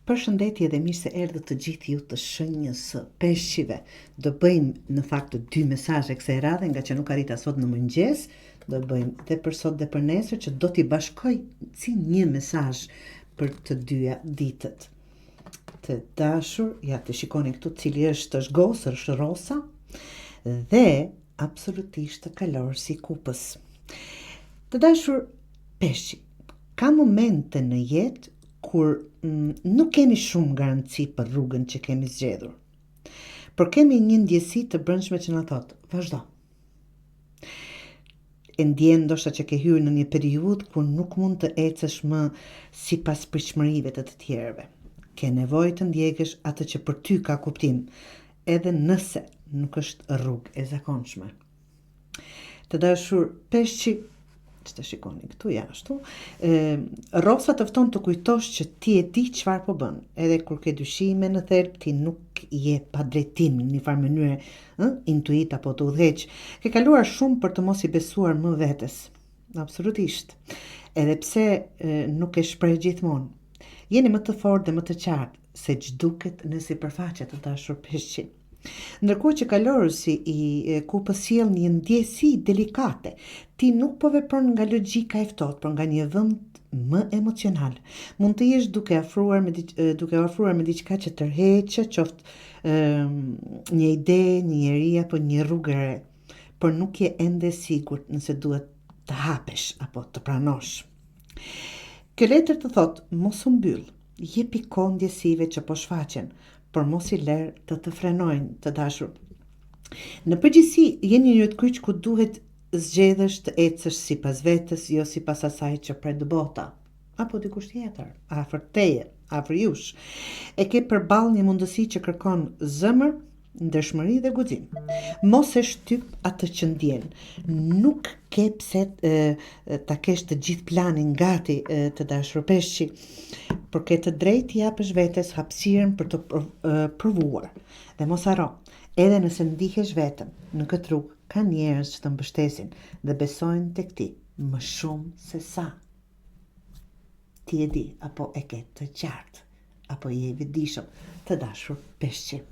Përshëndetje dhe mirë se erdhët të gjithë ju të shenjës së peshqive. Do bëjmë në fakt 2 mesazhe kësaj radhe, nga që nuk arrita sot në mëngjes. Do bëjmë dhe për sot dhe për nesër, që do t'i bashkoj si një mesazh për të dyja ditët. Të dashur, ja të shikoni këtu cili është gosër, është rosa dhe absolutisht të kalor si kupës. Të dashur peshqi, ka momente në jetë kur nuk kemi shumë garanci për rrugën që kemi zgjedhur. Por kemi një ndjesi të brendshme që na thotë, vazhdo. E ndjen ndoshta që ke hyrë në një periudhë ku nuk mund të ecësh më sipas pritshmërive të të tjerëve. Ke nevojë të ndjekësh atë që për ty ka kuptim, edhe nëse nuk është rrugë e zakonshme. Të dashur peshqi, që të shikoni këtu jashtu, rosa të fton të kujtosh që ti e di çfarë po bën, edhe kur ke dyshime në thelb ti nuk je pa drejtim në një farë mënyrë, intuit apo të udhëheq. Ke kaluar shumë për të mos i besuar më vetes. Absolutisht. Edhe pse nuk e shpreh gjithmonë. Jeni më të fortë dhe më të qartë se ç'duket në sipërfaqe, të dashur peshqi. Ndërkohë që kalorësi i kupës sjell një ndjesi delikate, ti nuk po vepron nga logjika e ftohtë, por nga një vend më emocional. Mund të jesh duke ofruar me diçka që tërheqë, qoftë një ide, një njeri apo një rrugë e re, por nuk je ende sigurt nëse duhet të hapesh apo të pranosh. Kjo letër të thotë, mos u mbyll, jepi kohë ndjesive që po shfaqen, por mos i lër të frenojnë, të dashur. Në përgjithësi, jeni një të kyç ku duhet zgjedhësh të ecësh sipas vetes, jo sipas asaj që pret bota, apo dikush tjetër, afër teje, afër jush. E ke përballë një mundësi që kërkon zemër, ndershmëri dhe guxim. Mos e shtyp atë që ndjen. Nuk ke pse ta kesh të gjithë planin gati, të dashur peshqi, por ke të drejtë japësh vetes hapësirën për të provuar. Dhe mos harro, edhe nëse ndihesh vetëm në këtë rrugë, ka njerëz që të mbështesin dhe besojnë tek ti më shumë se sa ti e di, apo e ke të qartë, apo je i vetëdijshëm, të dashur peshqi.